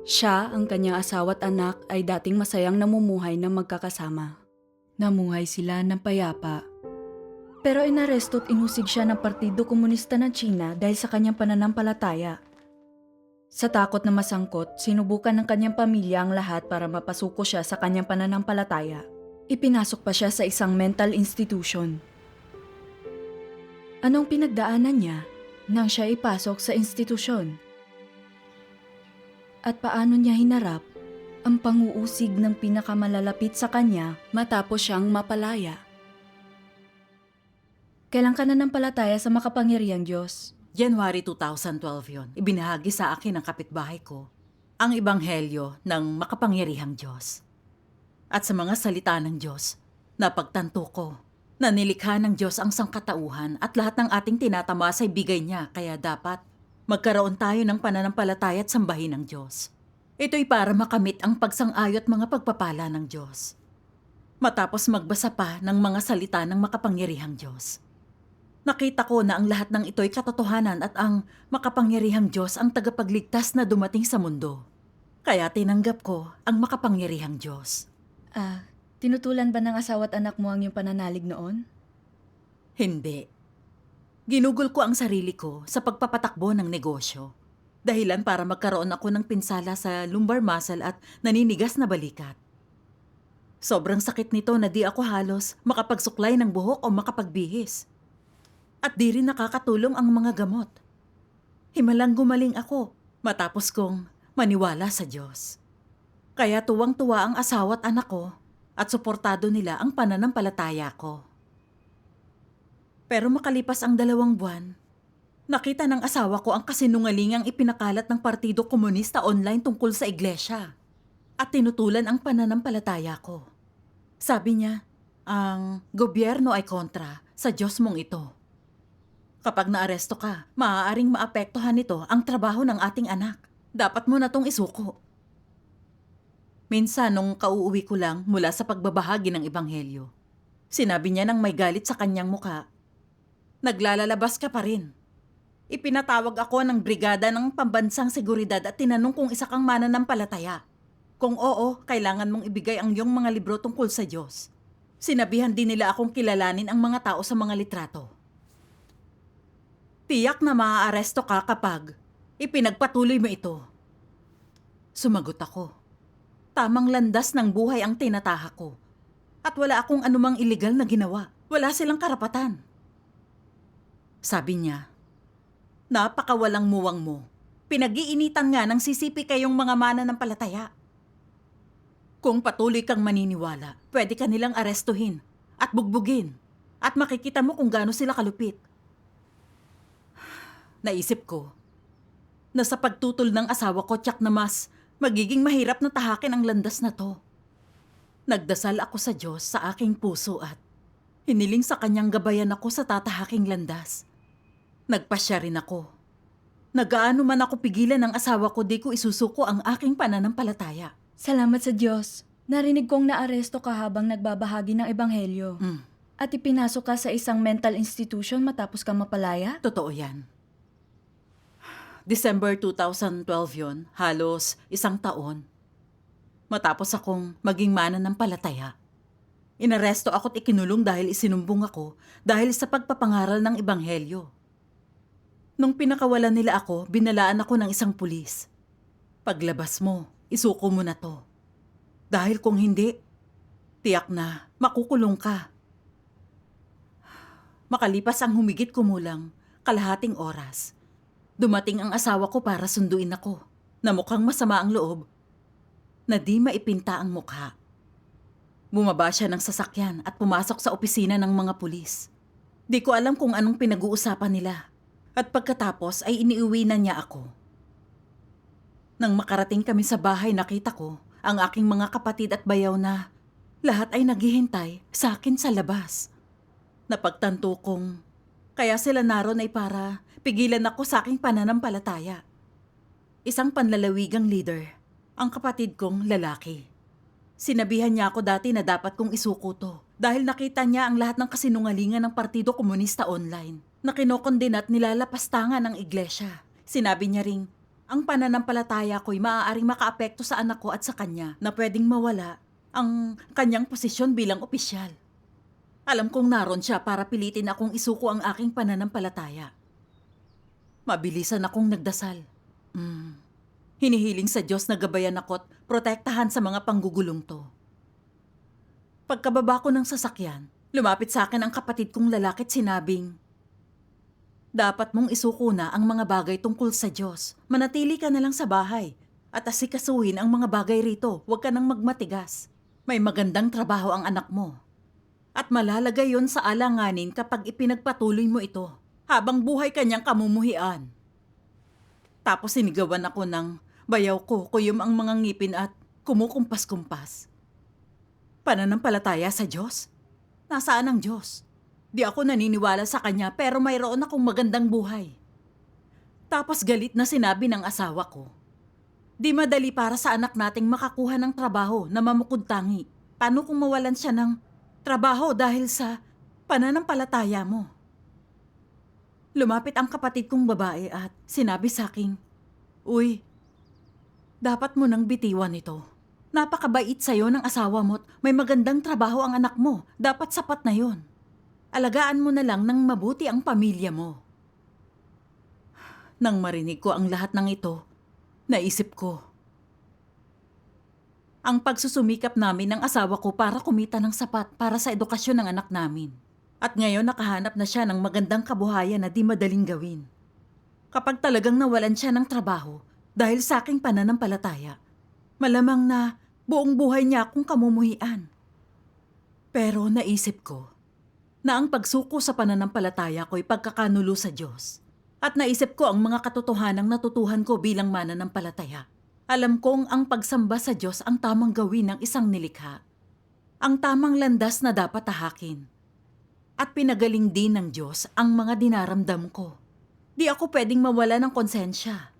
Siya, ang kanyang asawa at anak ay dating masayang namumuhay ng magkakasama. Namuhay sila ng payapa. Pero inaresto at inusig siya ng Partido Komunista ng China dahil sa kanyang pananampalataya. Sa takot na masangkot, sinubukan ng kanyang pamilya ang lahat para mapasuko siya sa kanyang pananampalataya. Ipinasok pa siya sa isang mental institution. Anong pinagdaanan niya nang siya ipasok sa institusyon? At paano niya hinarap ang panguusig ng pinakamalalapit sa kanya matapos siyang mapalaya? Kailan ka nananampalataya sa makapangyarihang Diyos? January 2012 yon. Ibinahagi sa akin ng kapitbahay ko ang ebanghelyo ng makapangyarihang Diyos. At sa mga salita ng Diyos, napagtanto ko na nilikha ng Diyos ang sangkatauhan at lahat ng ating tinatamasa ay bigay niya, kaya dapat magkaroon tayo ng pananampalataya at sambahin ng Diyos. Ito'y para makamit ang pagsang-ayo at mga pagpapala ng Diyos. Matapos magbasa pa ng mga salita ng makapangyarihang Diyos, nakita ko na ang lahat ng ito'y katotohanan at ang makapangyarihang Diyos ang tagapagligtas na dumating sa mundo. Kaya tinanggap ko ang makapangyarihang Diyos. Tinutulan ba ng asawa at anak mo ang iyong pananalig noon? Hindi. Ginugol ko ang sarili ko sa pagpapatakbo ng negosyo. Dahilan para magkaroon ako ng pinsala sa lumbar muscle at naninigas na balikat. Sobrang sakit nito na di ako halos makapagsuklay ng buhok o makapagbihis. At di rin nakakatulong ang mga gamot. Himalang gumaling ako matapos kong maniwala sa Diyos. Kaya tuwang-tuwa ang asawa at anak ko at suportado nila ang pananampalataya ko. Pero makalipas ang 2 buwan, nakita ng asawa ko ang kasinungalingang ipinakalat ng Partido Komunista online tungkol sa iglesia at tinutulan ang pananampalataya ko. Sabi niya, ang gobyerno ay kontra sa Diyos mong ito. Kapag naaresto ka, maaaring maapektuhan nito ang trabaho ng ating anak. Dapat mo na tong isuko. Minsan nung kauuwi ko lang mula sa pagbabahagi ng ebanghelyo, sinabi niya nang may galit sa kanyang muka, "Naglalalabas ka pa rin." Ipinatawag ako ng brigada ng pambansang seguridad at tinanong kung isa kang mananampalataya. Kung oo, kailangan mong ibigay ang iyong mga libro tungkol sa Diyos. Sinabihan din nila akong kilalanin ang mga tao sa mga litrato. Tiyak na maaaresto ka kapag ipinagpatuloy mo ito. Sumagot ako. Tamang landas ng buhay ang tinatahak ko. At wala akong anumang iligal na ginawa. Wala silang karapatan. Sabi niya, napakawalang muwang mo. Pinag-iinitan nga ng sisipi kayong mga mananampalataya. Kung patuloy kang maniniwala, pwede ka nilang arestuhin at bugbugin. At makikita mo kung gaano sila kalupit. Naisip ko na sa pagtutol ng asawa ko, tiyak na mas magiging mahirap na tahakin ang landas na to. Nagdasal ako sa Diyos sa aking puso at hiniling sa kanyang gabayan ako sa tatahaking landas. Nagpasya rin ako. Nagaano man ako pigilan ng asawa ko, di ko isusuko ang aking pananampalataya. Salamat sa Diyos. Narinig kong naaresto ka habang nagbabahagi ng ebanghelyo. At ipinasok ka sa isang mental institution matapos ka mapalaya? Totoo yan. December 2012 yon, halos 1 taon. Matapos akong maging mananampalataya. Inaresto ako't ikinulong dahil isinumbong ako dahil sa pagpapangaral ng ebanghelyo. Nung pinakawalan nila ako, binalaan ako ng isang pulis. Paglabas mo, isuko mo na to. Dahil kung hindi, tiyak na makukulong ka. Makalipas ang humigit kumulang kalahating oras, dumating ang asawa ko para sunduin ako na mukhang masama ang loob na di maipinta ang mukha. Bumaba siya ng sasakyan at pumasok sa opisina ng mga pulis. Di ko alam kung anong pinag-uusapan nila at pagkatapos ay iniuwi na niya ako. Nang makarating kami sa bahay, nakita ko ang aking mga kapatid at bayaw na lahat ay naghihintay sa akin sa labas. Napagtanto kong kaya sila naroon ay para pigilan ako sa aking pananampalataya. Isang panlalawigang leader, ang kapatid kong lalaki. Sinabihan niya ako dati na dapat kong isuko to dahil nakita niya ang lahat ng kasinungalingan ng Partido Komunista online na kinokondena at nilalapastangan ng iglesia. Sinabi niya ring, Ang pananampalataya ko'y maaaring makaapekto sa anak ko at sa kanya na pwedeng mawala ang kanyang posisyon bilang opisyal. Alam kong naroon siya para pilitin akong isuko ang aking pananampalataya. Mabilisan akong nagdasal. Hinihiling sa Diyos na gabayan ako't protektahan sa mga panggugulong to. Pagkababa ko ng sasakyan, lumapit sa akin ang kapatid kong lalaki at sinabing, dapat mong isuko na ang mga bagay tungkol sa Diyos. Manatili ka na lang sa bahay at asikasuhin ang mga bagay rito. Huwag ka nang magmatigas. May magandang trabaho ang anak mo. At malalagay yon sa alanganin kapag ipinagpatuloy mo ito habang buhay kanyang kamumuhian. Tapos sinigawan ako ng bayaw ko, kuyom ang mga ngipin at kumukumpas-kumpas. Pananampalataya sa Diyos? Nasaan ang Diyos? Di ako naniniwala sa kanya pero mayroon akong magandang buhay. Tapos galit na sinabi ng asawa ko, di madali para sa anak nating makakuha ng trabaho na mamukod-tangi. Paano kung mawalan siya ng trabaho dahil sa pananampalataya mo? Lumapit ang kapatid kong babae at sinabi sa akin, uy, dapat mo nang bitiwan ito. Napakabait sa'yo ng asawa mo't may magandang trabaho ang anak mo. Dapat sapat na yon. Alagaan mo na lang ng mabuti ang pamilya mo. Nang marinig ko ang lahat ng ito, naisip ko, ang pagsusumikap namin ng asawa ko para kumita ng sapat para sa edukasyon ng anak namin. At ngayon nakahanap na siya ng magandang kabuhayan na di madaling gawin. Kapag talagang nawalan siya ng trabaho dahil sa aking pananampalataya, malamang na buong buhay niya akong kamumuhian. Pero naisip ko na ang pagsuko sa pananampalataya ko'y pagkakanulo sa Diyos. At naisip ko ang mga katotohanang natutuhan ko bilang mananampalataya. Alam kong ang pagsamba sa Diyos ang tamang gawin ng isang nilikha. Ang tamang landas na dapat tahakin. At pinagaling din ng Diyos ang mga dinaramdam ko. Di ako pwedeng mawala ng konsensya.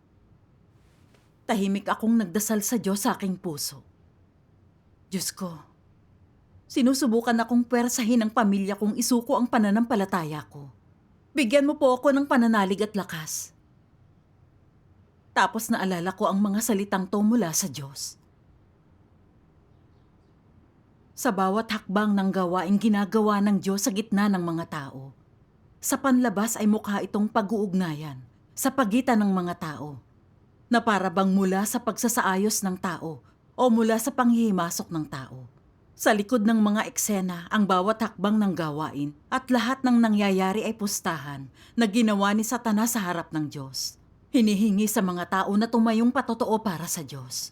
Tahimik akong nagdasal sa Diyos sa aking puso. Diyos ko, sinusubukan akong pwersahin ng pamilya kong isuko ang pananampalataya ko. Bigyan mo po ako ng pananalig at lakas. Tapos naalala ko ang mga salitang to mula sa Diyos. Sa bawat hakbang ng gawaing ginagawa ng Diyos sa gitna ng mga tao, sa panlabas ay mukha itong pag-uugnayan sa pagitan ng mga tao, na para bang mula sa pagsasaayos ng tao o mula sa panghihimasok ng tao. Sa likod ng mga eksena ang bawat hakbang ng gawain at lahat ng nangyayari ay pustahan na ginawa ni Satanas sa harap ng Diyos. Hinihingi sa mga tao na tumayong patotoo para sa Diyos.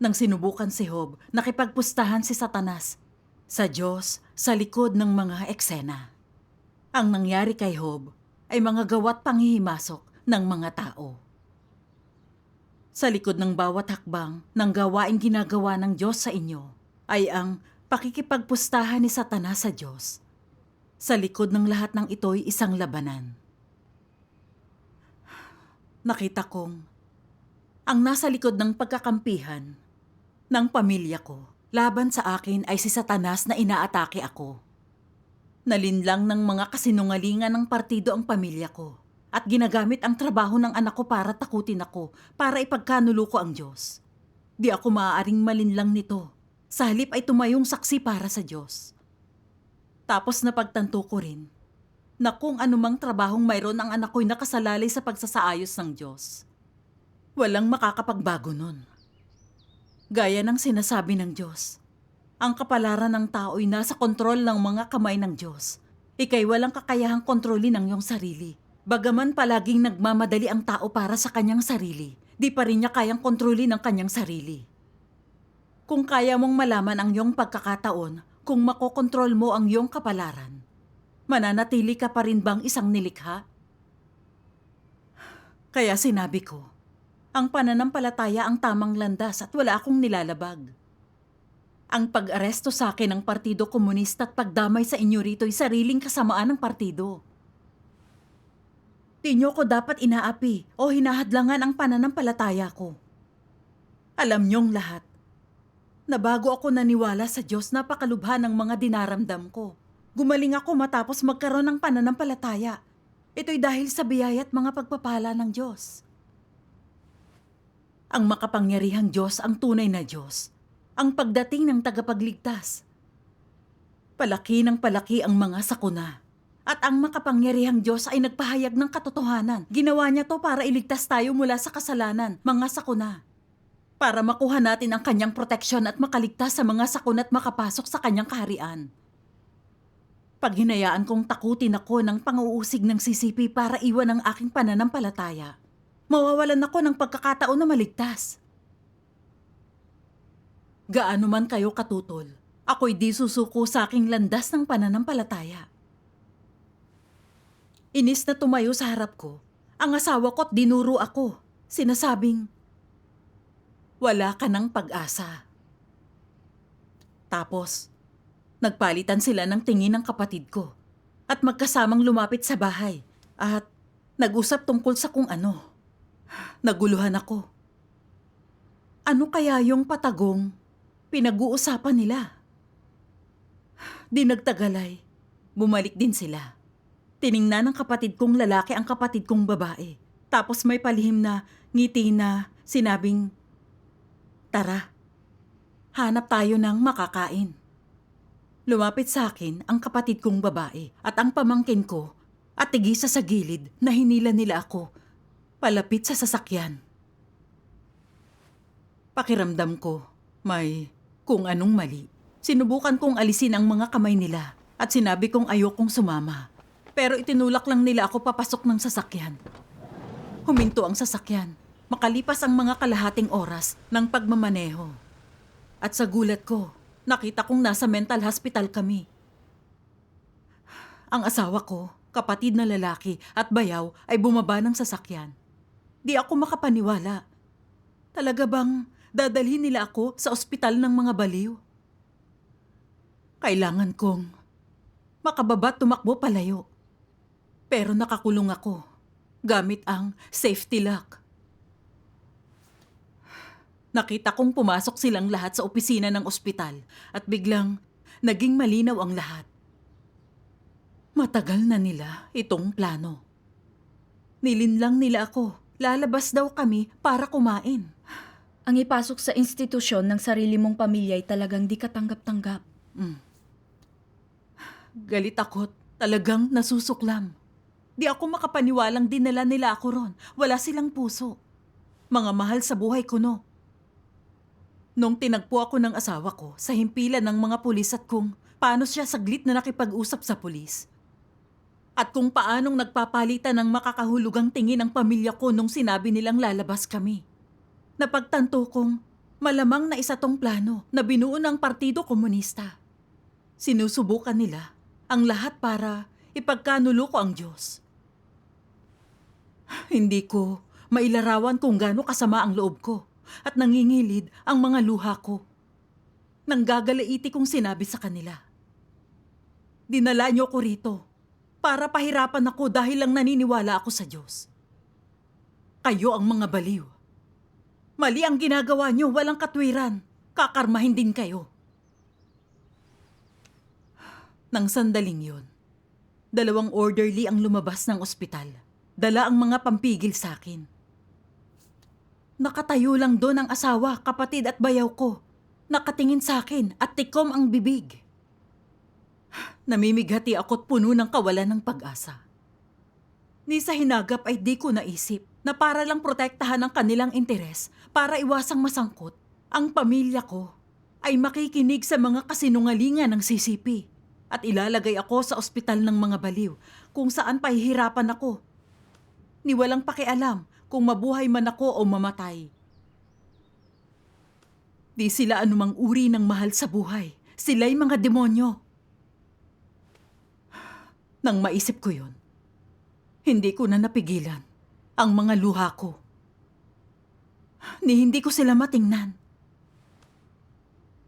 Nang sinubukan si Job, nakipagpustahan si Satanas sa Diyos sa likod ng mga eksena. Ang nangyari kay Job ay mga gawa't panghihimasok ng mga tao. Sa likod ng bawat hakbang ng gawaing ginagawa ng Diyos sa inyo ay ang pakikipagpustahan ni Satanas sa Diyos. Sa likod ng lahat ng ito'y isang labanan. Nakita kong ang nasa likod ng pagkakampihan ng pamilya ko laban sa akin ay si Satanas na inaatake ako. Nalinlang ng mga kasinungalingan ng partido ang pamilya ko at ginagamit ang trabaho ng anak ko para takutin ako, para ipagkanulo ko ang Diyos. Di ako maaaring malinlang nito. Sa halip ay tumayong saksi para sa Diyos. Tapos napagtanto ko rin na kung anumang trabahong mayroon ang anak ko'y nakasalalay sa pagsasaayos ng Diyos, walang makakapagbago nun. Gaya ng sinasabi ng Diyos, ang kapalaran ng tao'y nasa kontrol ng mga kamay ng Diyos. Ika'y walang kakayahang kontrolin ang iyong sarili. Bagaman palaging nagmamadali ang tao para sa kanyang sarili, di pa rin niya kayang kontrolin ang kanyang sarili. Kung kaya mong malaman ang iyong pagkakataon, kung makokontrol mo ang iyong kapalaran, mananatili ka pa rin bang isang nilikha? Kaya sinabi ko, ang pananampalataya ang tamang landas at wala akong nilalabag. Ang pag-aresto sa akin ng Partido Komunista at pagdamay sa inyo rito'y sariling kasamaan ng partido. Di niyo ko dapat inaapi o hinahadlangan ang pananampalataya ko. Alam niyong lahat, na bago ako naniwala sa Diyos, napakalubha ng mga dinaramdam ko. Gumaling ako matapos magkaroon ng pananampalataya. Ito'y dahil sa biyaya at mga pagpapala ng Diyos. Ang makapangyarihang Diyos ang tunay na Diyos. Ang pagdating ng tagapagligtas. Palaki ng palaki ang mga sakuna. At ang makapangyarihang Diyos ay nagpahayag ng katotohanan. Ginawa niya to para iligtas tayo mula sa kasalanan, mga sakuna. Para makuha natin ang kanyang proteksyon at makaligtas sa mga sakuna at makapasok sa kanyang kaharian. Pag hinayaan kong takutin ako ng pang-uusig ng CCP para iwan ang aking pananampalataya, mawawalan ako ng pagkakataon na maligtas. Gaano man kayo katutol, ako'y di susuko sa aking landas ng pananampalataya. Inis na tumayo sa harap ko, ang asawa ko't dinuro ako, sinasabing, wala ka ng pag-asa. Tapos, nagpalitan sila ng tingin ng kapatid ko at magkasamang lumapit sa bahay at nag-usap tungkol sa kung ano. Naguluhan ako. Ano kaya yung patagong pinag-uusapan nila? Di nagtagalay, bumalik din sila. Tiningnan ng kapatid kong lalaki ang kapatid kong babae. Tapos may palihim na ngiti na sinabing, tara, hanap tayo ng makakain. Lumapit sa akin ang kapatid kong babae at ang pamangkin ko at tigisa sa gilid na hinila nila ako palapit sa sasakyan. Pakiramdam ko, may kung anong mali. Sinubukan kong alisin ang mga kamay nila at sinabi kong ayokong sumama. Pero itinulak lang nila ako papasok ng sasakyan. Huminto ang sasakyan. Makalipas ang mga kalahating oras ng pagmamaneho. At sa gulat ko, nakita kong nasa mental hospital kami. Ang asawa ko, kapatid na lalaki at bayaw ay bumaba ng sasakyan. Di ako makapaniwala. Talaga bang dadalhin nila ako sa ospital ng mga baliw? Kailangan kong makababa at tumakbo palayo. Pero nakakulong ako gamit ang safety lock. Nakita kong pumasok silang lahat sa opisina ng ospital at biglang naging malinaw ang lahat. Matagal na nila itong plano. Nilinlang nila ako. Lalabas daw kami para kumain. Ang ipasok sa institusyon ng sarili mong pamilya ay talagang di katanggap-tanggap. Galit ako't talagang nasusuklam. Di ako makapaniwalang dinala nila ako ron. Wala silang puso. Mga mahal sa buhay ko, no. Nung tinagpo ako ng asawa ko sa himpilan ng mga pulis at kung paano siya saglit na nakipag-usap sa pulis. At kung paanong nagpapalitan ng makakahulugang tingin ang pamilya ko nung sinabi nilang lalabas kami. Napagtanto kong malamang na isa tong plano na binuo ng Partido Komunista. Sinusubukan nila ang lahat para ipagkanulo ko ang Diyos. Hindi ko mailarawan kung gaano kasama ang loob ko at nangingilid ang mga luha ko. Nanggagalaiti kong sinabi sa kanila. Dinala niyo ko rito para pahirapan ako dahil lang naniniwala ako sa Diyos. Kayo ang mga baliw. Mali ang ginagawa niyo, walang katwiran. Kakarmahin din kayo. Nang sandaling yon, 2 orderly ang lumabas ng ospital. Dala ang mga pampigil sa akin. Nakatayo lang doon ang asawa, kapatid at bayaw ko. Nakatingin sa akin at tikom ang bibig. Namimighati ako't puno ng kawalan ng pag-asa. Ni sa hinagap ay di ko naisip na para lang protektahan ang kanilang interes para iwasang masangkot, ang pamilya ko ay makikinig sa mga kasinungalingan ng CCP at ilalagay ako sa ospital ng mga baliw kung saan pahihirapan ako. Ni walang pakialam kung mabuhay man ako o mamatay. Di sila anumang uri ng mahal sa buhay. Sila'y mga demonyo. Nang maisip ko yun, hindi ko na napigilan ang mga luha ko. Ni hindi ko sila matingnan.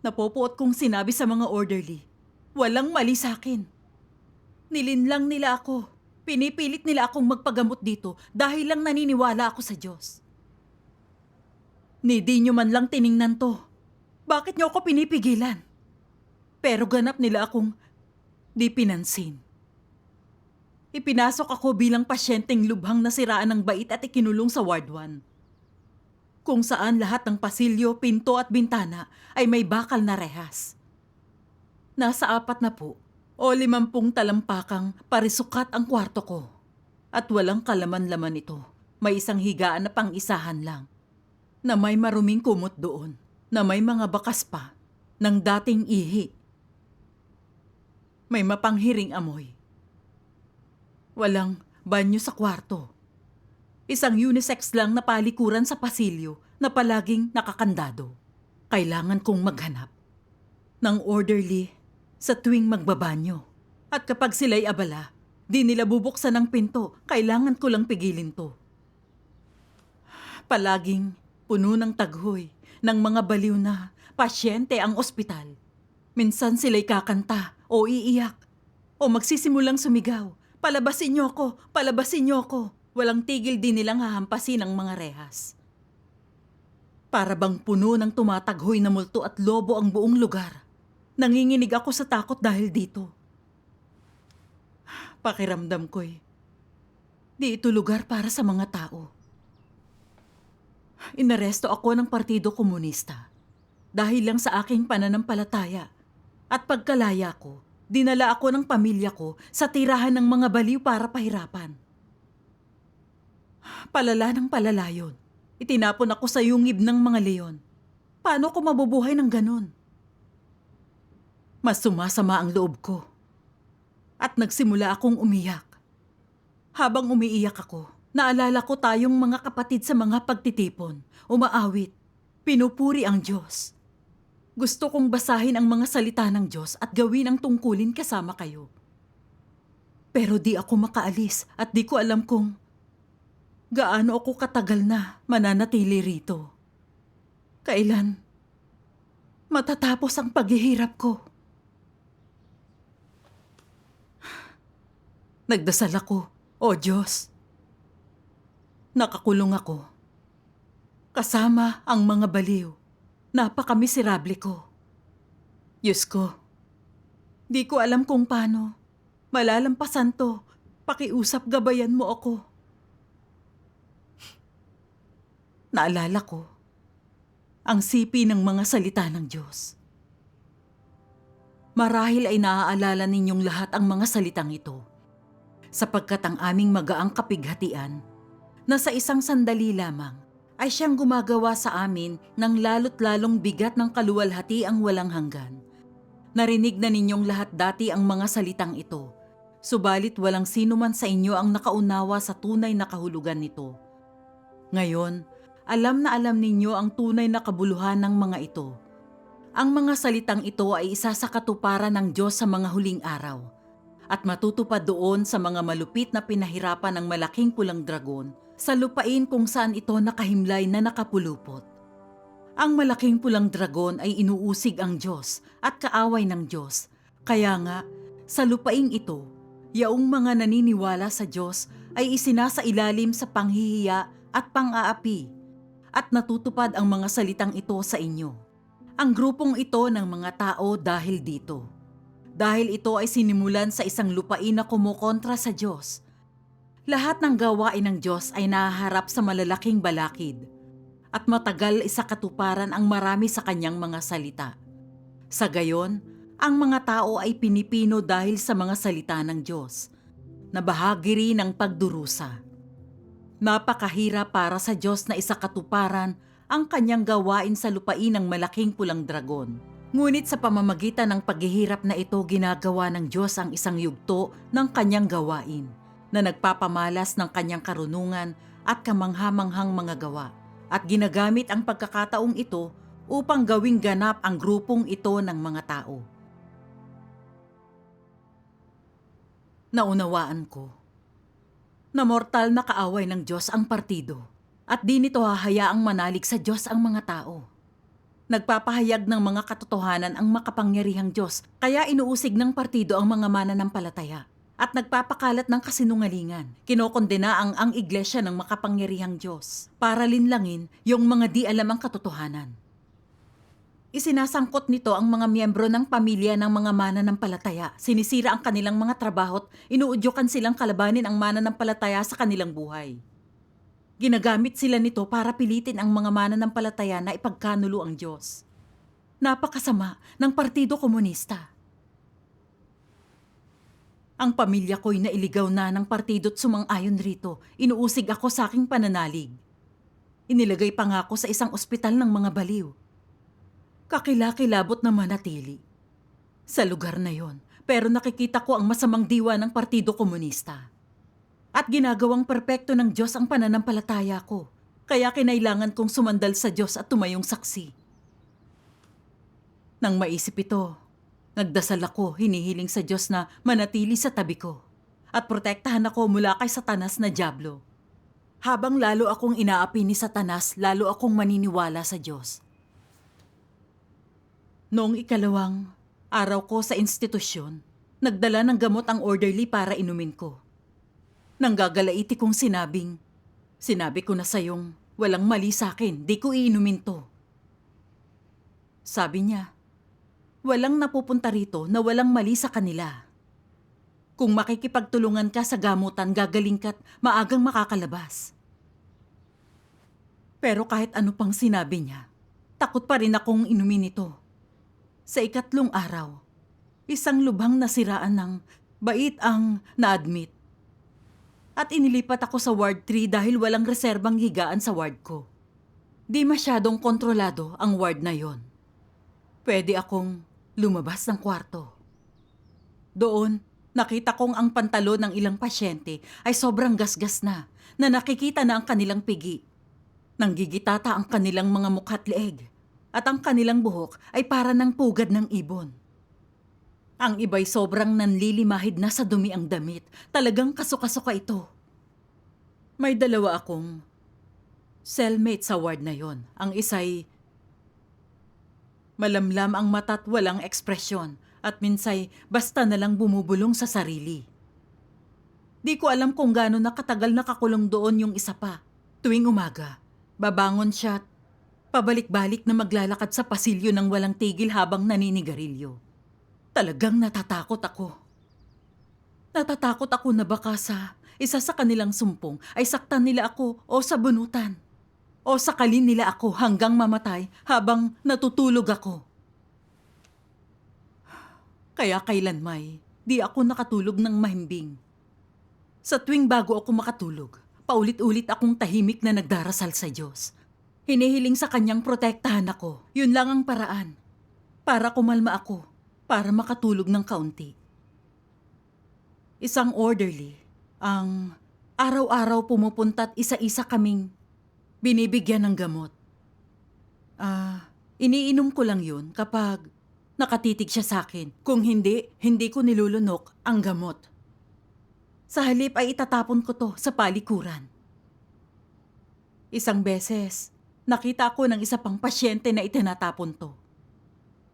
Napopoot kong sinabi sa mga orderly, walang mali sa akin. Nilinlang nila ako. Pinipilit nila akong magpagamot dito dahil lang naniniwala ako sa Diyos. Ni di nyo man lang tiningnan to. Bakit nyo ako pinipigilan? Pero ganap nila akong di pinansin. Ipinasok ako bilang pasyenteng lubhang nasiraan ng bait at ikinulong sa Ward 1. kung saan lahat ng pasilyo, pinto at bintana ay may bakal na rehas. Nasa 40 o 50 talampakang parisukat ang kwarto ko. At walang kalaman-laman ito. May isang higaan na pang-isahan lang. Na may maruming kumot doon. Na may mga bakas pa ng dating ihi. May mapanghiring amoy. Walang banyo sa kwarto. Isang unisex lang na palikuran sa pasilyo na palaging nakakandado. Kailangan kong maghanap ng orderly sa tuwing magbabanyo. At kapag sila'y abala, di nila bubuksan ang pinto. Kailangan ko lang pigilin to. Palaging puno ng taghoy ng mga baliw na pasyente ang ospital. Minsan sila'y kakanta o iiyak o magsisimulang sumigaw. Palabasin niyo ako! Palabasin niyo ako! Walang tigil din nilang hahampasin ang mga rehas. Para bang puno ng tumataghoy na multo at lobo ang buong lugar. Nanginginig ako sa takot dahil dito. Pakiramdam ko'y di ito lugar para sa mga tao. Inaresto ako ng Partido Komunista dahil lang sa aking pananampalataya. At pagkalaya ko, dinala ako ng pamilya ko sa tirahan ng mga baliw para pahirapan. Palala ng palala yun. Itinapon ako sa yungib ng mga leon. Paano ko mabubuhay ng ganun? Mas sumasama ang loob ko. At nagsimula akong umiyak. Habang umiiyak ako, naalala ko tayong mga kapatid sa mga pagtitipon, umaawit, pinupuri ang Diyos. Gusto kong basahin ang mga salita ng Diyos at gawin ang tungkulin kasama kayo. Pero di ako makaalis at di ko alam kung gaano ako katagal na mananatili rito. Kailan matatapos ang paghihirap ko? Nagdasal ako, O Diyos. Nakakulong ako. Kasama ang mga baliw. Napakamiserable ko. Diyos ko, di ko alam kung paano. Malalampasan to. Pakiusap, gabayan mo ako. Naalala ko ang sipi ng mga salita ng Diyos. Marahil ay naaalala ninyong lahat ang mga salitang ito, sapagkat ang aming magaang kapighatian na sa isang sandali lamang ay siyang gumagawa sa amin ng lalo't lalong bigat ng kaluwalhati ang walang hanggan. Narinig na ninyong lahat dati ang mga salitang ito, subalit walang sino man sa inyo ang nakaunawa sa tunay na kahulugan nito. Ngayon, alam na alam ninyo ang tunay na kabuluhan ng mga ito. Ang mga salitang ito ay isa sa katuparan ng Diyos sa mga huling araw at matutupad doon sa mga malupit na pinahirapan ng malaking pulang dragon sa lupain kung saan ito nakahimlay na nakapulupot. Ang malaking pulang dragon ay inuusig ang Diyos at kaaway ng Diyos. Kaya nga, sa lupaing ito, yaong mga naniniwala sa Diyos ay isinasailalim sa panghihiya at pang-aapi. At natutupad ang mga salitang ito sa inyo. Ang grupong ito ng mga tao dahil dito. Dahil ito ay sinimulan sa isang lupain na kumukontra sa Diyos. Lahat ng gawain ng Diyos ay nahaharap sa malalaking balakid. At matagal sa katuparan ang marami sa kanyang mga salita. Sa gayon, ang mga tao ay pinipino dahil sa mga salita ng Diyos. Na bahagi rin ng pagdurusa. Napakahirap para sa Diyos na isakatuparan ang kanyang gawain sa lupain ng malaking pulang dragon. Ngunit sa pamamagitan ng paghihirap na ito, ginagawa ng Diyos ang isang yugto ng kanyang gawain na nagpapamalas ng kanyang karunungan at kamanghamanghang mga gawa. At ginagamit ang pagkakataong ito upang gawing ganap ang grupong ito ng mga tao. Naunawaan ko na mortal na kaaway ng Diyos ang partido at di nito hahayaang manalig sa Diyos ang mga tao. Nagpapahayag ng mga katotohanan ang makapangyarihang Diyos kaya inuusig ng partido ang mga mananampalataya at nagpapakalat ng kasinungalingan. Kinokondena ang iglesia ng makapangyarihang Diyos para linlangin yung mga di alam ang katotohanan. Isinasangkot nito ang mga miyembro ng pamilya ng mga mananampalataya. Sinisira ang kanilang mga trabaho at inuudyokan silang kalabanin ang mananampalataya sa kanilang buhay. Ginagamit sila nito para pilitin ang mga mananampalataya na ipagkanulo ang Diyos. Napakasama ng Partido Komunista. Ang pamilya ko'y nailigaw na ng partido't sumang-ayon rito. Inuusig ako sa aking pananalig. Inilagay pa nga ako sa isang ospital ng mga baliw. Kakilakilabot na manatili sa lugar na yon, pero nakikita ko ang masamang diwa ng Partido Komunista. At ginagawang perpekto ng Diyos ang pananampalataya ko. Kaya kinailangan kong sumandal sa Diyos at tumayong saksi. Nang maisip ito, nagdasal ako, hinihiling sa Diyos na manatili sa tabi ko at protektahan ako mula kay Satanas na dyablo. Habang lalo akong inaapi ni Satanas, lalo akong maniniwala sa Diyos. Noong ikalawang araw ko sa institusyon, nagdala ng gamot ang orderly para inumin ko. Nang gagalaiti kong sinabi ko na sayong walang mali sa akin, di ko iinumin to. Sabi niya, walang napupunta rito na walang mali sa kanila. Kung makikipagtulungan ka sa gamutan, gagaling ka't maagang makakalabas. Pero kahit ano pang sinabi niya, takot pa rin akong inumin ito. Sa ikatlong araw, isang lubhang nasiraan ng bait ang na-admit. At inilipat ako sa Ward 3 dahil walang reserbang higaan sa ward ko. Di masyadong kontrolado ang ward na yon. Pwede akong lumabas ng kwarto. Doon, nakita kong ang pantalo ng ilang pasyente ay sobrang gasgas na nakikita na ang kanilang pigi. Nanggigitata ang kanilang mga mukha't leeg at ang kanilang buhok ay para ng pugad ng ibon. Ang iba'y sobrang nanlilimahid na sa dumi ang damit. Talagang kasuka-suka ito. May dalawa akong cellmate sa ward na yon. Ang isa'y malamlam ang mata't walang ekspresyon at minsay basta na lang bumubulong sa sarili. Di ko alam kung gaano nakatagal nakakulong doon yung isa pa. Tuwing umaga, babangon siya at pabalik-balik na maglalakad sa pasilyo ng walang tigil habang naninigarilyo. Talagang natatakot ako. Natatakot ako na baka sa isa sa kanilang sumpong ay saktan nila ako o sabunutan. O sakalin nila ako hanggang mamatay habang natutulog ako. Kaya kailanmay, di ako nakatulog ng mahimbing. Sa tuwing bago ako makatulog, paulit-ulit akong tahimik na nagdarasal sa Diyos. Hinihiling sa Kanyang protektahan ako. Yun lang ang paraan. Para kumalma ako. Para makatulog ng kaunti. Isang orderly, ang araw-araw pumupunta't isa-isa kaming binibigyan ng gamot. Iniinom ko lang yun kapag nakatitig siya sa akin. Kung hindi, hindi ko nilulunok ang gamot. Sa halip ay itatapon ko to sa palikuran. Isang beses, nakita ko ng isa pang pasyente na itinatapon to.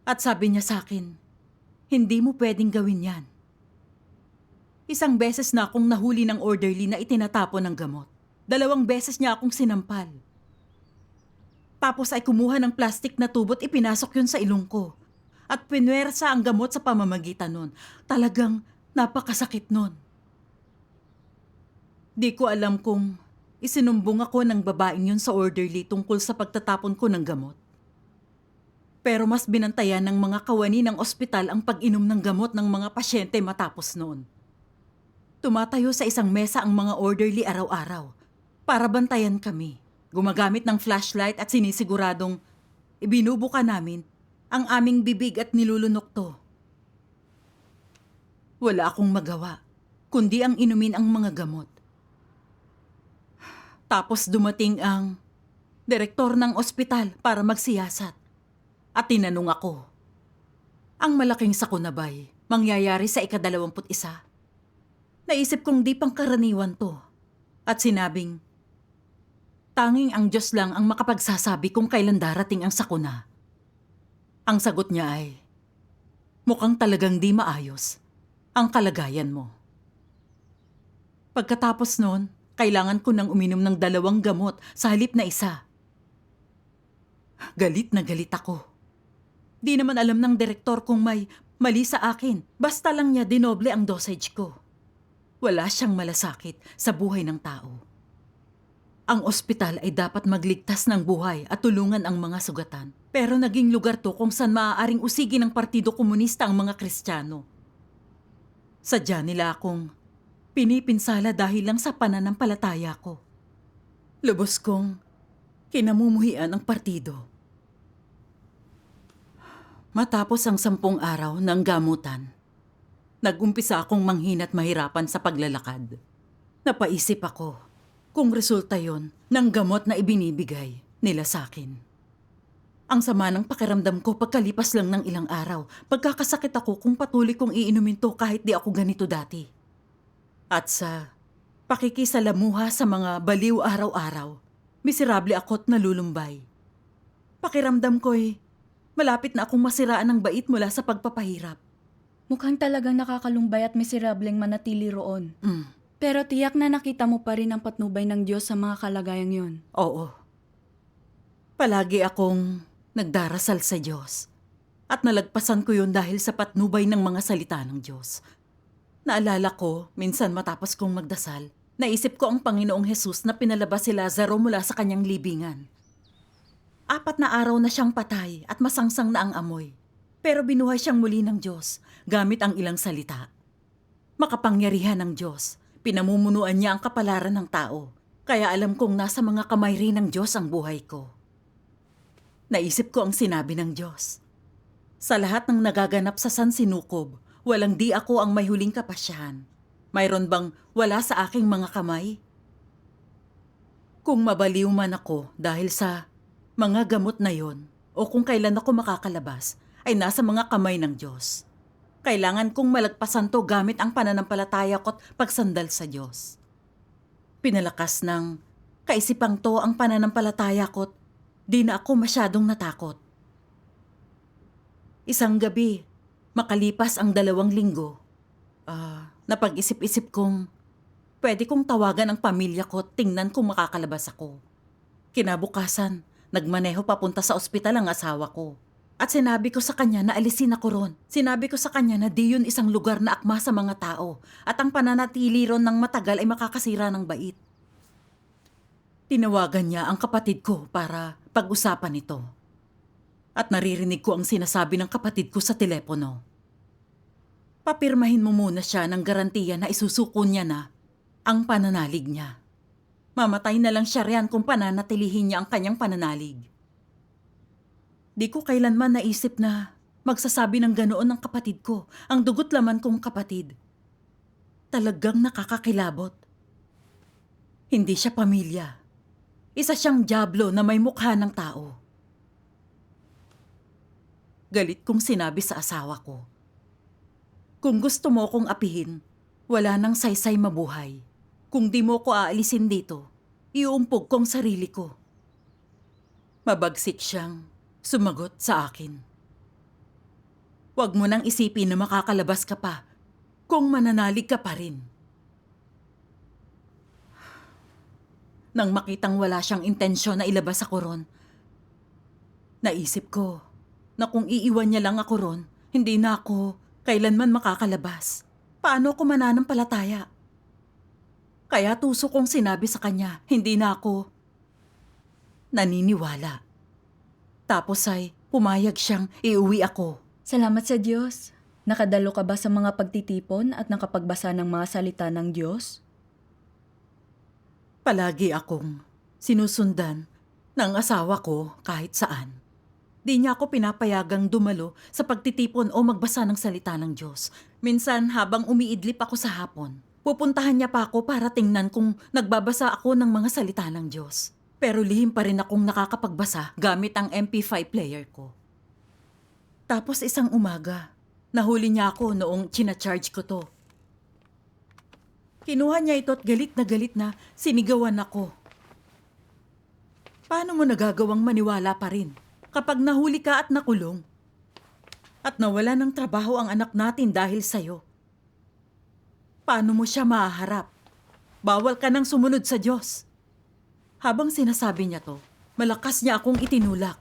At sabi niya sa akin, hindi mo pwedeng gawin yan. Isang beses na akong nahuli ng orderly na itinatapon ng gamot. 2 beses niya akong sinampal. Tapos ay kumuha ng plastic na tubo't ipinasok yun sa ilong ko. At pinwersa ang gamot sa pamamagitan nun. Talagang napakasakit nun. Di ko alam kung isinumbong ako ng babaeng yun sa orderly tungkol sa pagtatapon ko ng gamot. Pero mas binantayan ng mga kawani ng ospital ang pag-inom ng gamot ng mga pasyente matapos noon. Tumatayo sa isang mesa ang mga orderly araw-araw para bantayan kami. Gumagamit ng flashlight at sinisiguradong ibinubuka namin ang aming bibig at nilulunok to. Wala akong magawa, kundi ang inumin ang mga gamot. Tapos dumating ang direktor ng ospital para magsiyasat. At tinanong ako, ang malaking sakunabay, mangyayari sa ika-21? Naisip kong di pangkaraniwan to. At sinabing, tanging ang Diyos lang ang makapagsasabi kung kailan darating ang sakuna. Ang sagot niya ay, mukhang talagang di maayos ang kalagayan mo. Pagkatapos noon, kailangan ko nang uminom ng 2 gamot sa halip na isa. Galit na galit ako. Di naman alam ng direktor kung may mali sa akin. Basta lang niya dinoble ang dosage ko. Wala siyang malasakit sa buhay ng tao. Ang ospital ay dapat magligtas ng buhay at tulungan ang mga sugatan. Pero naging lugar to kung saan maaaring usigin ng Partido Komunista ang mga Kristiyano. Sadya nila akong pinipinsala dahil lang sa pananampalataya ko. Lubos kong kinamumuhian ang partido. Matapos ang 10 araw ng gamutan, nag-umpisa akong manghina at mahirapan sa paglalakad. Napaisip ako kung resulta yon ng gamot na ibinibigay nila sa akin. Ang sama ng pakiramdam ko pagkalipas lang ng ilang araw. Pagkakasakit ako kung patuloy kong iinumin to kahit di ako ganito dati. At sa pakikisalamuha sa mga baliw araw-araw, miserable ako't nalulumbay. Pakiramdam ko'y malapit na akong masiraan ng bait mula sa pagpapahirap. Mukhang talagang nakakalumbay at miserableng manatili roon. Pero tiyak na nakita mo pa rin ang patnubay ng Diyos sa mga kalagayang yon. Oo. Palagi akong nagdarasal sa Diyos. At nalagpasan ko yun dahil sa patnubay ng mga salita ng Diyos. Naalala ko, minsan matapos kong magdasal, naisip ko ang Panginoong Hesus na pinalabas si Lazaro mula sa kanyang libingan. 4 na araw na siyang patay at masangsang na ang amoy. Pero binuhay siyang muli ng Diyos gamit ang ilang salita. Makapangyarihan ng Diyos. Pinamumunuan niya ang kapalaran ng tao. Kaya alam kong nasa mga kamay rin ng Diyos ang buhay ko. Naisip ko ang sinabi ng Diyos. Sa lahat ng nagaganap sa San Sinukob, walang di ako ang may huling kapasyahan. Mayroon bang wala sa aking mga kamay? Kung mabaliw man ako dahil sa mga gamot na yon, o kung kailan ako makakalabas, ay nasa mga kamay ng Diyos. Kailangan kong malagpasan to gamit ang pananampalataya ko't pagsandal sa Diyos. Pinalakas ng kaisipang to ang pananampalataya ko't di na ako masyadong natakot. Isang gabi, makalipas ang 2 linggo, napag-isip-isip kong pwede kong tawagan ang pamilya ko at tingnan kung makakalabas ako. Kinabukasan, nagmaneho papunta sa ospital ang asawa ko. At sinabi ko sa kanya na alisin ako ron. Sinabi ko sa kanya na di yun isang lugar na akma sa mga tao at ang pananatili ron ng matagal ay makakasira ng bait. Tinawagan niya ang kapatid ko para pag-usapan ito. At naririnig ko ang sinasabi ng kapatid ko sa telepono. Papirmahin mo muna siya ng garantiya na isusuko niya na ang pananalig niya. Mamatay na lang siya riyan kung pananatilihin niya ang kanyang pananalig. Di ko kailanman naisip na magsasabi ng ganoon ng kapatid ko, ang dugot laman kong kapatid. Talagang nakakakilabot. Hindi siya pamilya. Isa siyang dyablo na may mukha ng tao. Galit kong sinabi sa asawa ko. Kung gusto mo kong apihin, wala nang saysay mabuhay. Kung di mo ko aalisin dito, iuumpog kong sarili ko. Mabagsik siyang sumagot sa akin. Huwag mo nang isipin na makakalabas ka pa kung mananalig ka pa rin. Nang makitang wala siyang intensyon na ilabas ako ron, naisip ko na kung iiwan niya lang ako ron, hindi na ako kailanman makakalabas. Paano ko mananampalataya? Kaya tuso kong sinabi sa kanya, hindi na ako naniniwala. Tapos ay pumayag siyang iuwi ako. Salamat sa Diyos. Nakadalo ka ba sa mga pagtitipon at nakapagbasa ng mga salita ng Diyos? Palagi akong sinusundan ng asawa ko kahit saan. Di niya ako pinapayagang dumalo sa pagtitipon o magbasa ng salita ng Diyos. Minsan habang umiidlip ako sa hapon, pupuntahan niya pa ako para tingnan kung nagbabasa ako ng mga salita ng Diyos. Pero lihim pa rin akong nakakapagbasa gamit ang MP5 player ko. Tapos isang umaga, nahuli niya ako noong charge ko to. Kinuha niya ito at galit na sinigawan ako. Paano mo nagagawang maniwala pa rin kapag nahuli ka at nakulong? At nawala ng trabaho ang anak natin dahil sa'yo. Paano mo siya mahaharap? Bawal ka nang sumunod sa Diyos. Habang sinasabi niya to, malakas niya akong itinulak.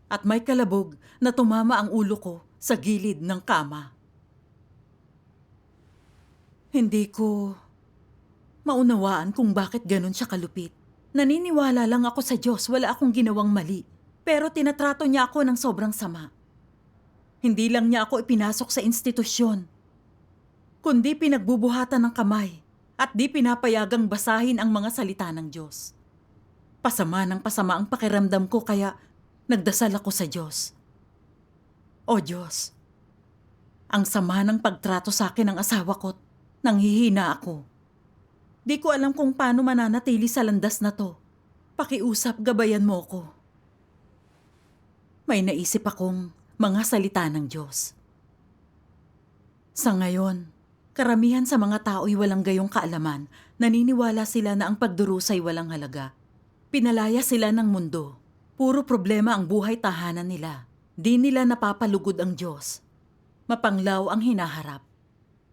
At may kalabog na tumama ang ulo ko sa gilid ng kama. Hindi ko maunawaan kung bakit ganun siya kalupit. Naniniwala lang ako sa Diyos, wala akong ginawang mali. Pero tinatrato niya ako ng sobrang sama. Hindi lang niya ako ipinasok sa institusyon, kundi pinagbubuhatan ng kamay at di pinapayagang basahin ang mga salita ng Diyos. Pasama ng pasama ang pakiramdam ko kaya nagdasal ako sa Diyos. O Diyos, ang sama ng pagtrato sa akin ng asawa ko, nanghihina ako. Di ko alam kung paano mananatili sa landas na to. Pakiusap, gabayan mo ko. May naisip akong mga salita ng Diyos. Sa ngayon, karamihan sa mga tao'y walang gayong kaalaman, naniniwala sila na ang pagdurusa'y walang halaga. Pinalaya sila ng mundo. Puro problema ang buhay tahanan nila. Di nila napapalugod ang Diyos. Mapanglaw ang hinaharap.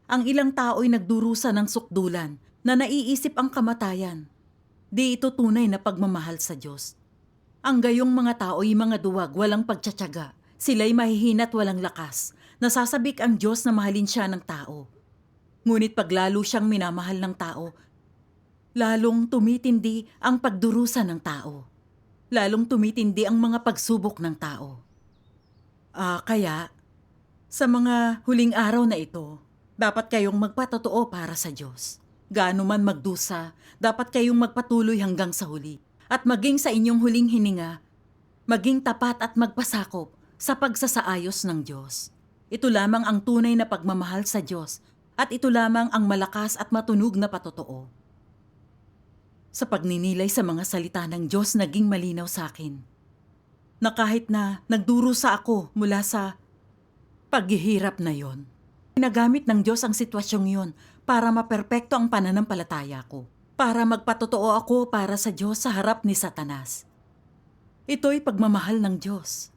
Ang ilang tao'y nagdurusa ng sukdulan na naiisip ang kamatayan. Di ito tunay na pagmamahal sa Diyos. Ang gayong mga tao'y mga duwag, walang pagtsatsaga. Sila'y mahihina't walang lakas. Nasasabik ang Diyos na mahalin siya ng tao. Ngunit paglalo siyang minamahal ng tao, lalong tumitindi ang pagdurusa ng tao. Lalong tumitindi ang mga pagsubok ng tao. Kaya, sa mga huling araw na ito, dapat kayong magpatotoo para sa Diyos. Gaano man magdusa, dapat kayong magpatuloy hanggang sa huli. At maging sa inyong huling hininga, maging tapat at magpasakop sa pagsasaayos ng Diyos. Ito lamang ang tunay na pagmamahal sa Diyos at ito lamang ang malakas at matunog na patotoo. Sa pagninilay sa mga salita ng Diyos, naging malinaw sa akin na kahit na nagdurusa ako mula sa paghihirap na yon, ginagamit ng Diyos ang sitwasyong yon para maperpekto ang pananampalataya ko, para magpatotoo ako para sa Diyos sa harap ni Satanas. Ito'y pagmamahal ng Diyos.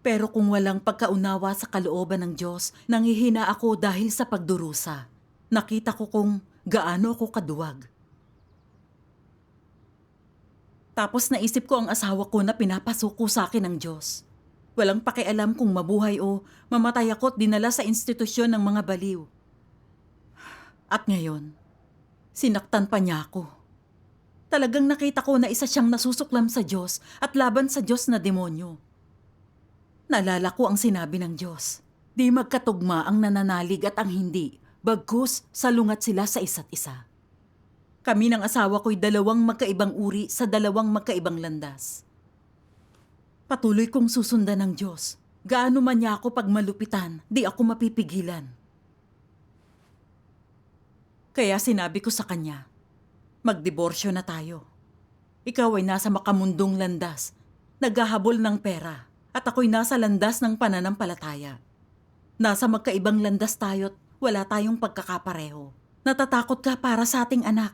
Pero kung walang pagkaunawa sa kalooban ng Diyos, nanghihina ako dahil sa pagdurusa. Nakita ko kung gaano ako kaduwag. Tapos naisip ko ang asawa ko na pinapasuko sa akin ng Diyos. Walang pakialam kung mabuhay o mamatay ako't dinala sa institusyon ng mga baliw. At ngayon, sinaktan pa niya ako. Talagang nakita ko na isa siyang nasusuklam sa Diyos at laban sa Diyos na demonyo. Naalala ko ang sinabi ng Diyos. Di magkatugma ang nananalig at ang hindi, bagkus salungat sila sa isa't isa. Kami ng asawa ko'y dalawang magkaibang uri sa dalawang magkaibang landas. Patuloy kong susundan ng Diyos. Gaano man niya ako pagmalupitan, di ako mapipigilan. Kaya sinabi ko sa kanya, magdiborsyo na tayo. Ikaw ay nasa makamundong landas, naghahabol ng pera, at ako'y nasa landas ng pananampalataya. Nasa magkaibang landas tayo't wala tayong pagkakapareho. Natatakot ka para sa ating anak,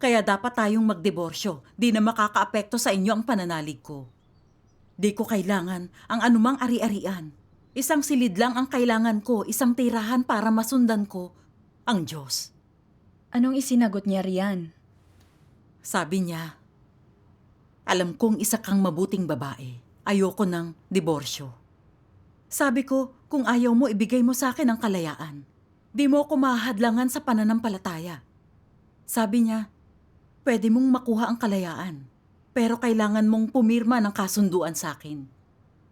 kaya dapat tayong magdiborsyo, di na makakaapekto sa inyo ang pananalig ko. Di ko kailangan ang anumang ari-arian. Isang silid lang ang kailangan ko, isang tirahan para masundan ko ang Diyos. Anong isinagot niya riyan? Sabi niya, alam kong isa kang mabuting babae. Ayoko ng diborsyo. Sabi ko, kung ayaw mo, ibigay mo sa akin ang kalayaan. Di mo ako mahadlangan sa pananampalataya. Sabi niya, pwede mong makuha ang kalayaan, pero kailangan mong pumirma ng kasunduan sa akin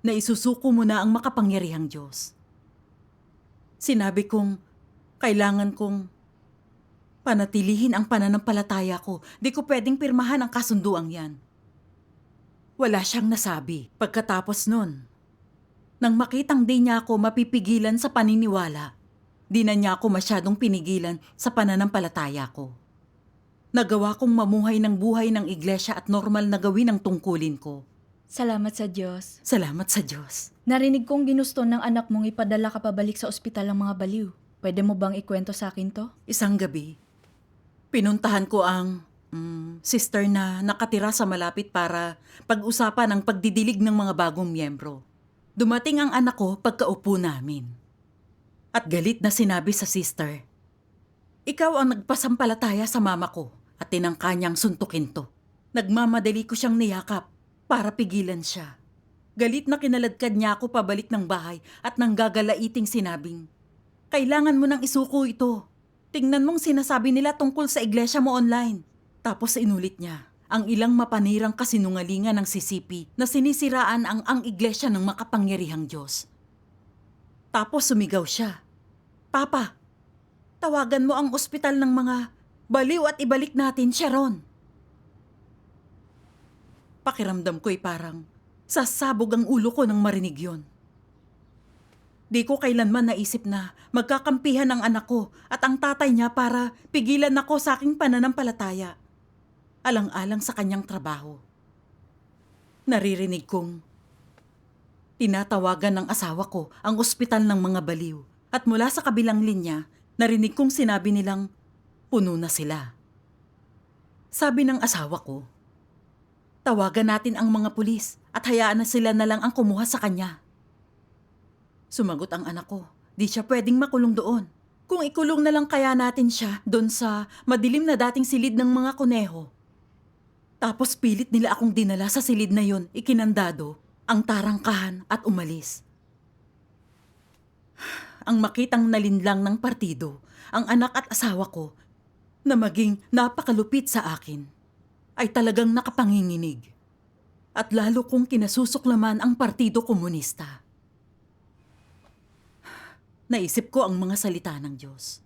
na isusuko mo na ang makapangyarihang Diyos. Sinabi kong, kailangan kong panatilihin ang pananampalataya ko. Di ko pwedeng pirmahan ang kasunduang yan. Wala siyang nasabi. Pagkatapos nun, nang makitang di niya ako mapipigilan sa paniniwala, di na niya ako masyadong pinigilan sa pananampalataya ko. Nagawa kong mamuhay ng buhay ng iglesia at normal na gawin ang tungkulin ko. Salamat sa Diyos. Salamat sa Diyos. Narinig kong ginusto ng anak mong ipadala ka pabalik sa ospital ng mga baliw. Pwede mo bang ikwento sa akin to? Isang gabi, pinuntahan ko ang sister na nakatira sa malapit para pag-usapan ang pagdidilig ng mga bagong miyembro. Dumating ang anak ko pagkaupo namin. At galit na sinabi sa sister, ikaw ang nagpasampalataya sa mama ko at tinangka niyang suntukin to. Nagmamadali ko siyang niyakap para pigilan siya. Galit na kinaladkad niya ako pabalik ng bahay at nanggagalaiting sinabing, kailangan mo nang isuko ito. Tingnan mong sinasabi nila tungkol sa iglesia mo online. Tapos inulit niya ang ilang mapanirang kasinungalingan ng sisipi na sinisiraan ang iglesia ng makapangyarihang Diyos. Tapos sumigaw siya, "Papa, tawagan mo ang ospital ng mga baliw at ibalik natin siya ron." Pakiramdam ko'y parang sasabog ang ulo ko nang marinig yon. Di ko kailanman naisip na magkakampihan ang anak ko at ang tatay niya para pigilan ako sa aking pananampalataya. Alang-alang sa kanyang trabaho. Naririnig kong tinatawagan ng asawa ko ang ospital ng mga baliw at mula sa kabilang linya, narinig kong sinabi nilang puno na sila. Sabi ng asawa ko, tawagan natin ang mga pulis at hayaan na sila na lang ang kumuha sa kanya. Sumagot ang anak ko, di siya pwedeng makulong doon. Kung ikulong na lang kaya natin siya doon sa madilim na dating silid ng mga kuneho. Tapos pilit nila akong dinala sa silid na yon, ikinandado, ang tarangkahan at umalis. Ang makitang nalinlang ng partido, ang anak at asawa ko, na maging napakalupit sa akin, ay talagang nakapanginginig. At lalo kong kinasusuklaman ang Partido Komunista. Naisip ko ang mga salita ng Diyos.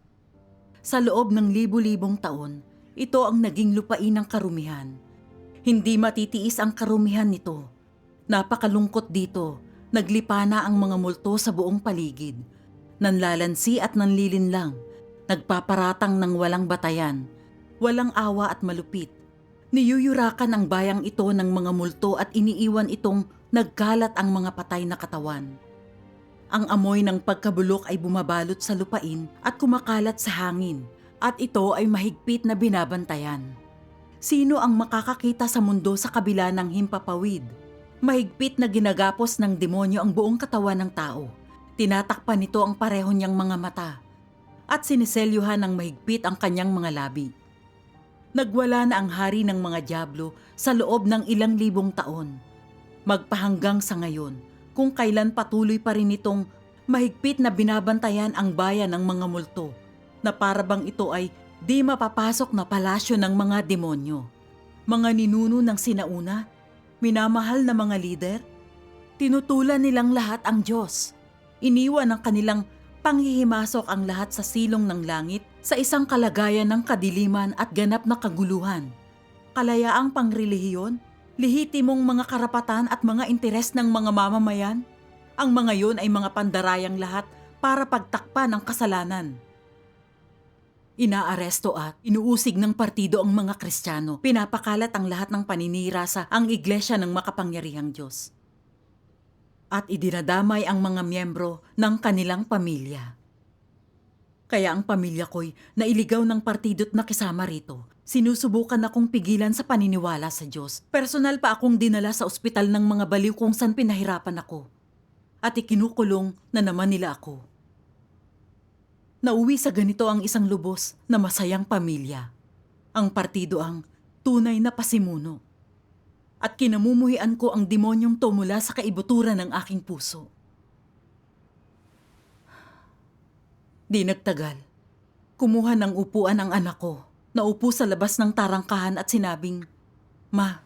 Sa loob ng libu-libong taon, ito ang naging lupain ng karumihan. Hindi matitiis ang karumihan nito. Napakalungkot dito, naglipa na ang mga multo sa buong paligid. Nanlalansi at nanlilinlang, nagpaparatang ng walang batayan, walang awa at malupit. Niyuyurakan ang bayang ito ng mga multo at iniiwan itong nagkalat ang mga patay na katawan. Ang amoy ng pagkabulok ay bumabalot sa lupain at kumakalat sa hangin, at ito ay mahigpit na binabantayan. Sino ang makakakita sa mundo sa kabila ng himpapawid? Mahigpit na ginagapos ng demonyo ang buong katawan ng tao. Tinatakpan nito ang pareho niyang mga mata at siniselyuhan ng mahigpit ang kanyang mga labi. Nagwala na ang hari ng mga dyablo sa loob ng ilang libong taon. Magpahanggang sa ngayon, kung kailan patuloy pa rin itong mahigpit na binabantayan ang bayan ng mga multo, na parabang ito ay di mapapasok na palasyo ng mga demonyo. Mga ninuno ng sinauna, minamahal na mga lider, tinutulan nilang lahat ang Diyos. Iniwan ng kanilang panghihimasok ang lahat sa silong ng langit sa isang kalagayan ng kadiliman at ganap na kaguluhan. Kalayaang pangrelihiyon, lihitimong mga karapatan at mga interes ng mga mamamayan, ang mga yon ay mga pandarayang lahat para pagtakpan ang kasalanan. Inaaresto at inuusig ng partido ang mga Kristiyano, pinapakalat ang lahat ng paninira sa ang iglesia ng makapangyarihang Diyos. At idinadamay ang mga miyembro ng kanilang pamilya. Kaya ang pamilya ko'y nailigaw ng partido't nakisama rito. Sinusubukan akong pigilan sa paniniwala sa Diyos. Personal pa akong dinala sa ospital ng mga baliw kung saan pinahirapan ako. At ikinukulong na naman nila ako. Nauwi sa ganito ang isang lubos na masayang pamilya. Ang partido ang tunay na pasimuno. At kinamumuhian ko ang demonyong to mula sa kaibuturan ng aking puso. Di nagtagal, kumuha ng upuan ang anak ko. Naupo sa labas ng tarangkahan at sinabing, "Ma,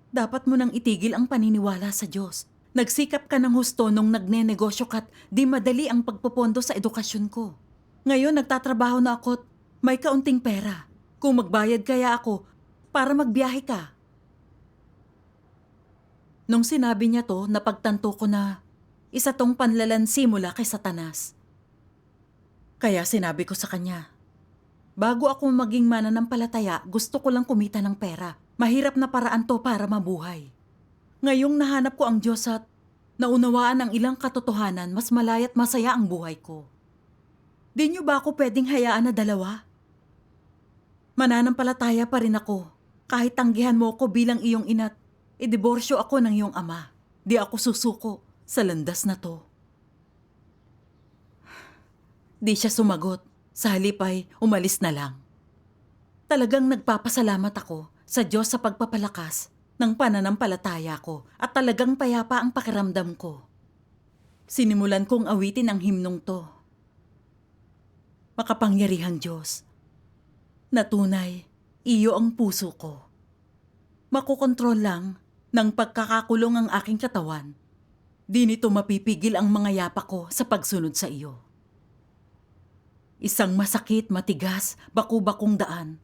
dapat mo nang itigil ang paniniwala sa Diyos. Nagsikap ka ng husto nung nagnenegosyo ka't di madali ang pagpopondo sa edukasyon ko. Ngayon nagtatrabaho na ako't may kaunting pera. Kung magbayad kaya ako para magbiyahe ka." Nung sinabi niya to, napagtanto ko na isa tong panlalansi mula kay Satanas. Kaya sinabi ko sa kanya, bago ako maging mananampalataya, gusto ko lang kumita ng pera. Mahirap na paraan to para mabuhay. Ngayong nahanap ko ang Diyos at naunawaan ang ilang katotohanan, mas malaya't masaya ang buhay ko. Di niyo ba ako pwedeng hayaan na dalawa? Mananampalataya pa rin ako, kahit tanggihan mo ko bilang iyong ina't idiborsyo ako ng iyong ama. Di ako susuko sa landas na to. Di siya sumagot. Sa halip ay umalis na lang. Talagang nagpapasalamat ako sa Diyos sa pagpapalakas ng pananampalataya ko at talagang payapa ang pakiramdam ko. Sinimulan kong awitin ang himnong to. Makapangyarihang Diyos, na tunay Iyo ang puso ko. Makokontrol lang ng pagkakakulong ang aking katawan. Di nito mapipigil ang mga yapa ko sa pagsunod sa iyo. Isang masakit, matigas, baku-bakong daan.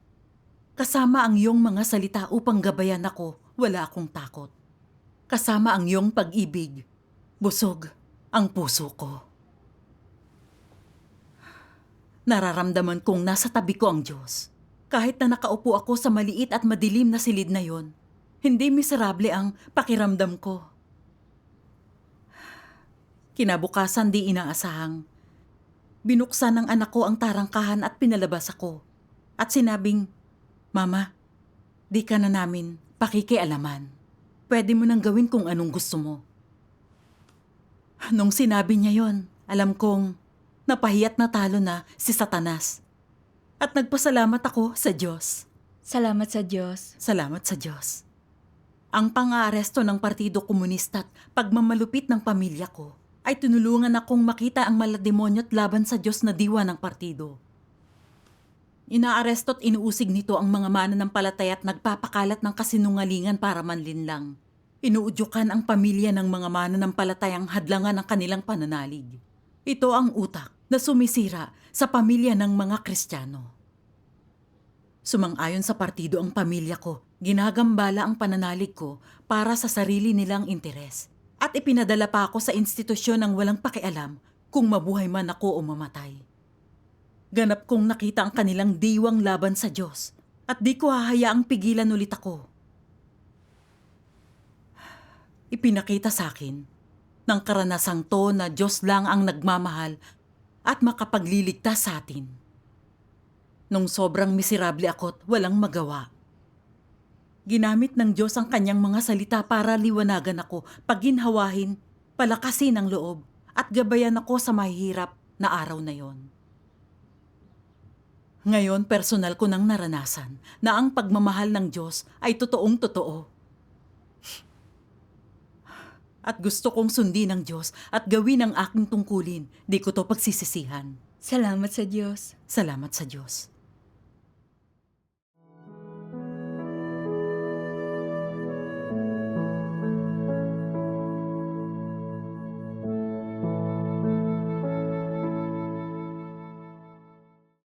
Kasama ang iyong mga salita upang gabayan ako, wala akong takot. Kasama ang iyong pag-ibig, busog ang puso ko. Nararamdaman kong nasa tabi ko ang Diyos. Kahit na nakaupo ako sa maliit at madilim na silid na yon, hindi miserable ang pakiramdam ko. Kinabukasan di inaasahang. Binuksan ng anak ko ang tarangkahan at pinalabas ako. At sinabing, Mama, di ka na namin pakikialaman. Pwede mo nang gawin kung anong gusto mo. Nung sinabi niya yon, alam kong napahiyat na talo na si Satanas. At nagpasalamat ako sa Diyos. Salamat sa Diyos. Salamat sa Diyos. Ang pang-aaresto ng Partido Komunista at pagmamalupit ng pamilya ko ay tinulungan akong makita ang malademonyo't laban sa Diyos na diwa ng partido. Inaaresto at inuusig nito ang mga mananampalataya at nagpapakalat ng kasinungalingan para manlinlang. Inuudyukan ang pamilya ng mga mananampalatayang hadlangan ng kanilang pananalig. Ito ang utak na sumisira sa pamilya ng mga Kristiyano. Sumang-ayon sa partido ang pamilya ko, ginagambala ang pananalig ko para sa sarili nilang interes. At ipinadala pa ako sa institusyon ng walang pakialam kung mabuhay man ako o mamatay. Ganap kong nakita ang kanilang diwang laban sa Diyos at di ko hahayaang pigilan ulit ako. Ipinakita sa akin ng karanasang to na Diyos lang ang nagmamahal at makapagliligtas sa atin. Nung sobrang miserable ako't walang magawa, ginamit ng Diyos ang kanyang mga salita para liwanagan ako, paginhawahin, palakasin ang loob, at gabayan ako sa mahihirap na araw na yon. Ngayon, personal ko nang naranasan na ang pagmamahal ng Diyos ay totoong totoo. At gusto kong sundin ng Diyos at gawin ang aking tungkulin. Di ko to pagsisisihan. Salamat sa Diyos. Salamat sa Diyos.